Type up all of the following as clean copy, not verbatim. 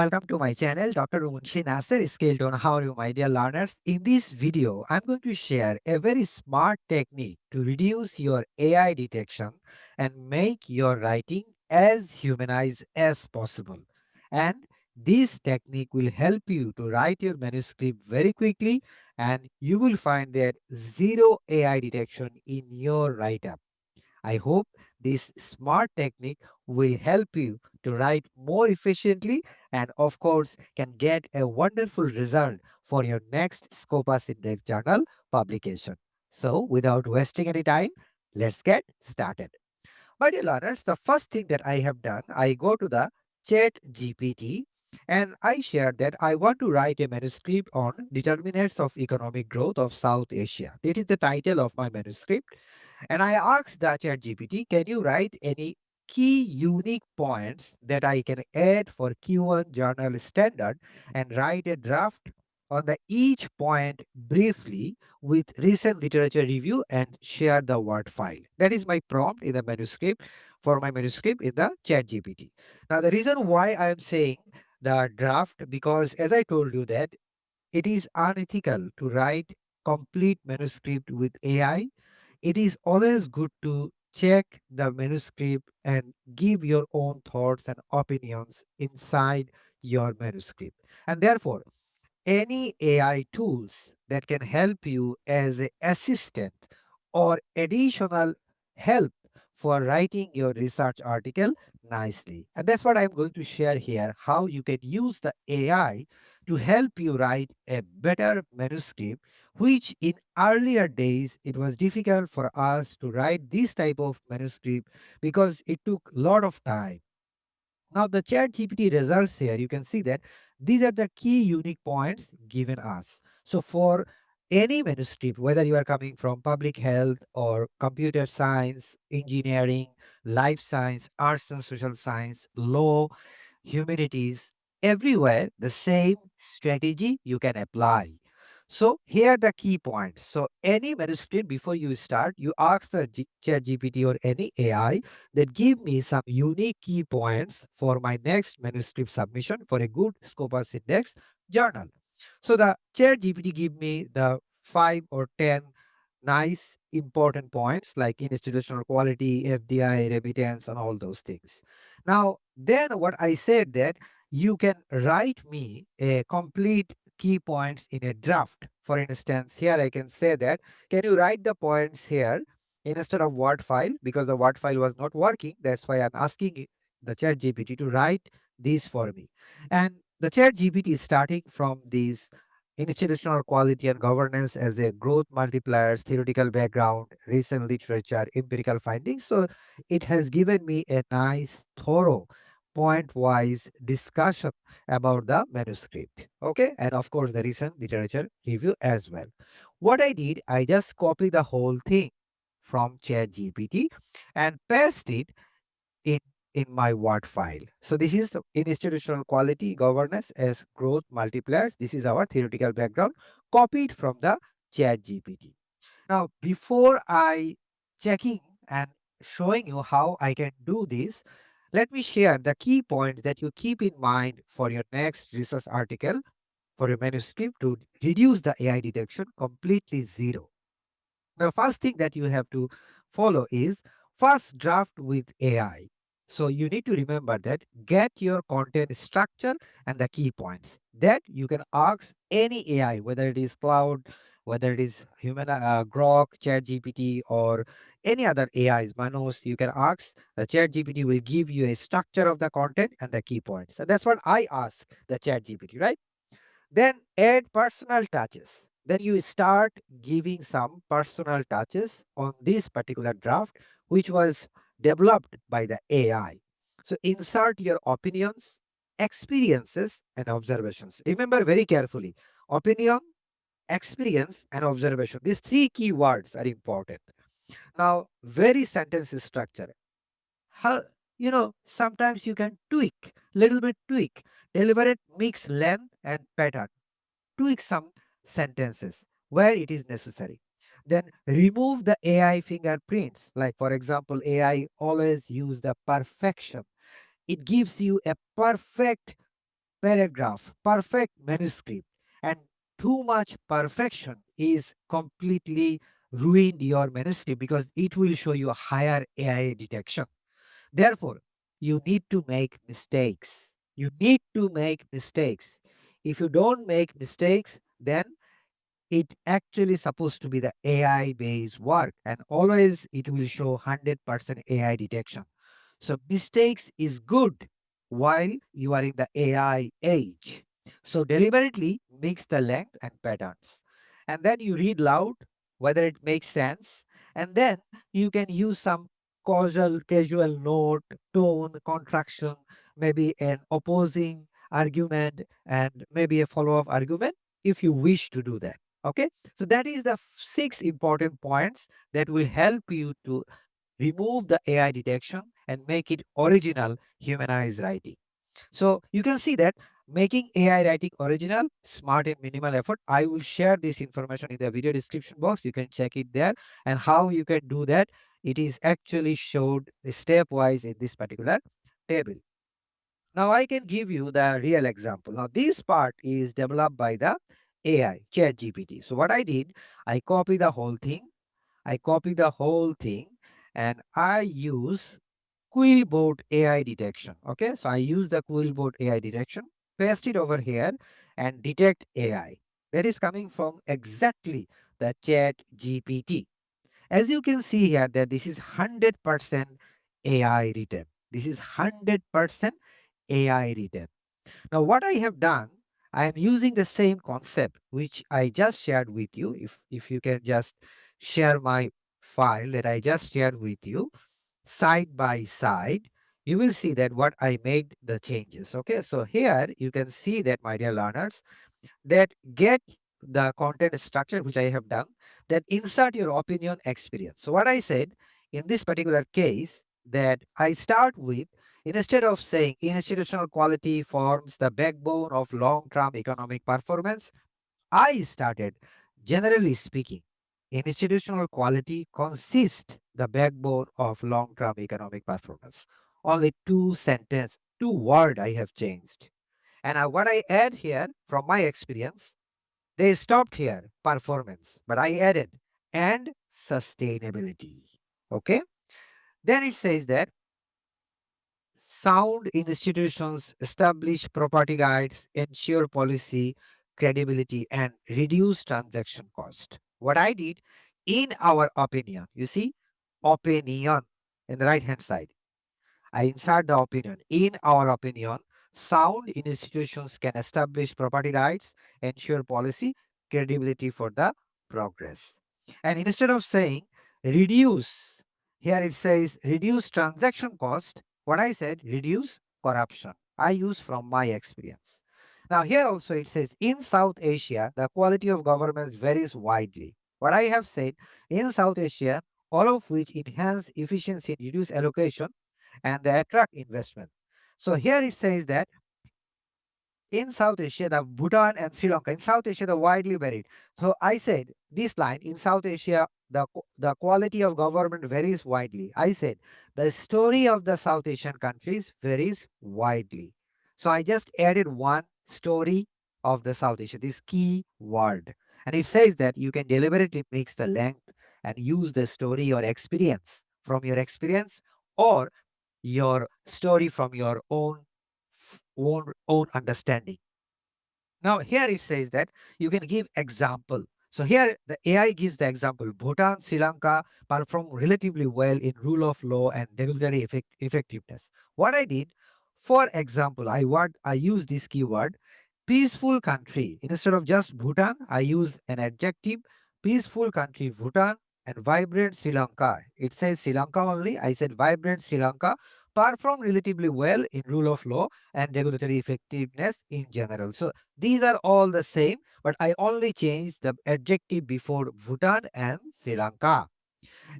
Welcome to my channel, Dr. Munshi Nasser, skilled on how you, my dear learners. In this video, I'm going to share a very smart technique to reduce your AI detection and make your writing as humanized as possible. And this technique will help you to write your manuscript very quickly, and you will find that zero AI detection in your write-up. I hope this smart technique will help you to write more efficiently and, of course, can get a wonderful result for your next Scopus Index Journal publication. So, without wasting any time, let's get started. My dear learners, the first thing that I have done, I go to the Chat GPT and I share that I want to write a manuscript on determinants of economic growth of South Asia. That is the title of my manuscript. And I asked the Chat GPT, can you write any key unique points that I can add for Q1 journal standard and write a draft on the each point briefly with recent literature review and share the word file. That is my prompt in the manuscript for my manuscript in the Chat GPT. Now the reason why I am saying the draft, because as I told you that it is unethical to write complete manuscript with AI. It is always good to check the manuscript and give your own thoughts and opinions inside your manuscript. And therefore, any AI tools that can help you as an assistant or additional help for writing your research article nicely. And that's what I'm going to share here, how you can use the AI to help you write a better manuscript, which in earlier days it was difficult for us to write this type of manuscript because it took a lot of time. Now the chat GPT results here, you can see that these are the key unique points given us. So for any manuscript, whether you are coming from public health or computer science, engineering, life science, arts and social science, law, humanities, everywhere the same strategy you can apply. So here are the key points. So any manuscript, before you start, you ask the chat GPT or any AI that give me some unique key points for my next manuscript submission for a good Scopus Index journal. So the chat GPT give me the 5 or 10 nice important points like institutional quality, FDI, remittance, and all those things. Now, then what I said that you can write me a complete key points in a draft. For instance, here I can say that, can you write the points here instead of Word file, because the Word file was not working. That's why I'm asking the chat GPT to write these for me. And the chat GPT is starting from these institutional quality and governance as a growth multipliers, theoretical background, recent literature, empirical findings. So it has given me a nice, thorough, point wise discussion about the manuscript. Okay. And of course, the recent literature review as well. What I did, I just copied the whole thing from ChatGPT and paste it in in my Word file. So this is in institutional quality governance as growth multipliers. This is our theoretical background copied from the Chat GPT. Now, before I checking and showing you how I can do this, let me share the key points that you keep in mind for your next research article for your manuscript to reduce the AI detection completely zero. The first thing that you have to follow is first draft with AI. So you need to remember that get your content structure and the key points that you can ask any AI, whether it is cloud, whether it is human Grok, Chat GPT, or any other AIs, Manos. You can ask the Chat GPT will give you a structure of the content and the key points. And that's what I ask the Chat GPT, right? Then add personal touches. Then you start giving some personal touches on this particular draft, which was developed by the AI. So insert your opinions, experiences, and observations. Remember very carefully, opinion, experience, and observation. These three key words are important. Now, very sentence structure. How, sometimes you can tweak, little bit tweak, deliberate mix length and pattern, tweak some sentences where it is necessary. Then remove the AI fingerprints. Like for example, AI always use the perfection. It gives you a perfect paragraph, perfect manuscript, and too much perfection is completely ruined your manuscript because it will show you a higher AI detection. Therefore, you need to make mistakes. You need to make mistakes. If you don't make mistakes, then it actually supposed to be the AI based work, and always it will show 100% AI detection. So mistakes is good while you are in the AI age. So deliberately mix the length and patterns. And then you read loud whether it makes sense. And then you can use some casual note, tone, contraction, maybe an opposing argument, and maybe a follow-up argument if you wish to do that. Okay. So that is the six important points that will help you to remove the AI detection and make it original humanized writing. So you can see that making AI writing original, smart and minimal effort. I will share this information in the video description box. You can check it there, and how you can do that. It is actually showed stepwise in this particular table. Now I can give you the real example. Now this part is developed by the AI, Chat GPT. So what I did, I copy the whole thing. I copy the whole thing and I use Quillboard AI detection. Okay, so I use the Quillboard AI detection, paste it over here and detect AI. That is coming from exactly the Chat GPT. As you can see here that this is 100% AI written. This is 100% AI written. Now what I have done, I am using the same concept which I just shared with you. If you can just share my file that I just shared with you side by side, you will see that what I made the changes. Okay, so here you can see that, my dear learners, that get the content structure which I have done, that insert your opinion experience. So what I said in this particular case, that I start with, instead of saying institutional quality forms the backbone of long-term economic performance, I started, generally speaking, institutional quality consists the backbone of long-term economic performance. Only two sentence, two word I have changed. And what I add here from my experience, they stopped here, performance, but I added and sustainability. Okay. Then it says that sound institutions establish property rights, ensure policy credibility, and reduce transaction cost. What I did, in our opinion, you see, opinion in the right hand side. I insert the opinion. In our opinion, sound institutions can establish property rights, ensure policy credibility for the progress. And instead of saying reduce, here it says reduce transaction cost. What I said, reduce corruption. I use from my experience. Now, here also it says in South Asia, the quality of governments varies widely. What I have said, in South Asia, all of which enhance efficiency and reduce allocation and they attract investment. So here it says that in South Asia, the Bhutan and Sri Lanka, in South Asia, the widely varied. So I said this line, in South Asia, the quality of government varies widely. I said the story of the South Asian countries varies widely. So I just added one story of the South Asia, this key word. And it says that you can deliberately mix the length and use the story or experience from your experience, or your story from your own understanding. Now here it says that you can give example. So here the AI gives the example. Bhutan, Sri Lanka perform relatively well in rule of law and regulatory effectiveness. What I did, for example, I use this keyword peaceful country. Instead of just Bhutan, I use an adjective peaceful country Bhutan and vibrant Sri Lanka. It says Sri Lanka only. I said vibrant Sri Lanka perform relatively well in rule of law and regulatory effectiveness in general. So these are all the same, but I only changed the adjective before Bhutan and Sri Lanka.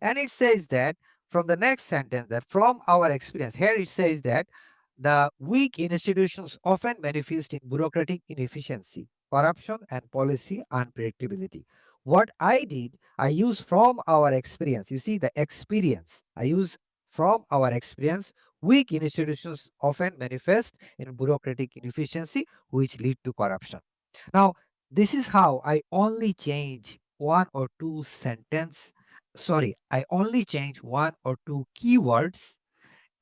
And it says that from the next sentence, that from our experience, here it says that the weak institutions often manifest in bureaucratic inefficiency, corruption, and policy unpredictability. What I did, I use from our experience. You see, the experience, I use from our experience Weak institutions often manifest in bureaucratic inefficiency, which lead to corruption. Now, this is how I only change one or two sentence. Sorry, I only change one or two keywords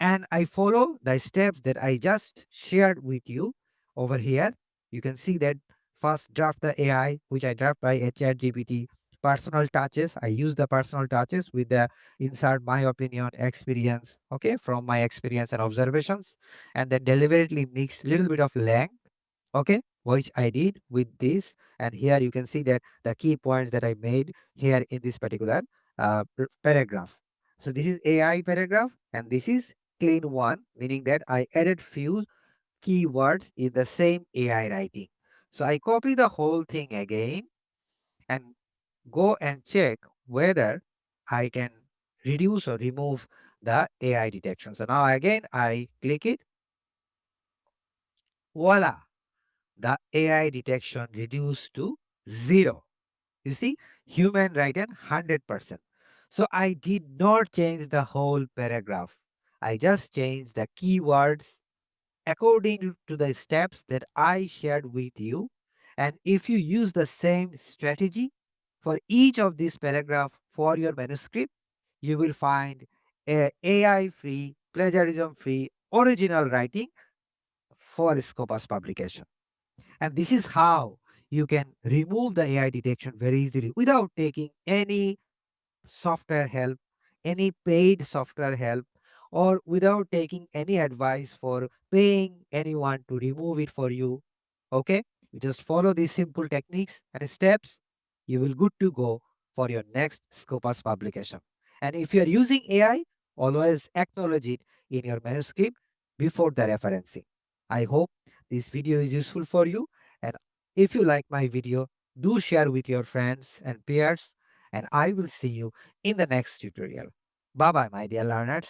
and I follow the steps that I just shared with you over here. You can see that first draft the AI, which I draft by ChatGPT. Personal touches. I use the personal touches with the insert my opinion, experience, okay, from my experience and observations, and then deliberately mix little bit of lang, okay, which I did with this. And here you can see that the key points that I made here in this particular paragraph. So this is AI paragraph and this is clean one, meaning that I added few keywords in the same AI writing. So I copy the whole thing again and go and check whether I can reduce or remove the AI detection. So now again I click it, voila, the AI detection reduced to 0. You see, human written 100%. So I did not change the whole paragraph. I just changed the keywords according to the steps that I shared with you. And if you use the same strategy for each of these paragraph for your manuscript, you will find a AI free, plagiarism free, original writing for Scopus publication. And this is how you can remove the AI detection very easily without taking any software help, any paid software help, or without taking any advice for paying anyone to remove it for you. Okay? You just follow these simple techniques and steps. You will good to go for your next Scopus publication. And if you are using AI, always acknowledge it in your manuscript before the referencing. I hope this video is useful for you. And if you like my video, do share with your friends and peers. And I will see you in the next tutorial. Bye bye, my dear learners.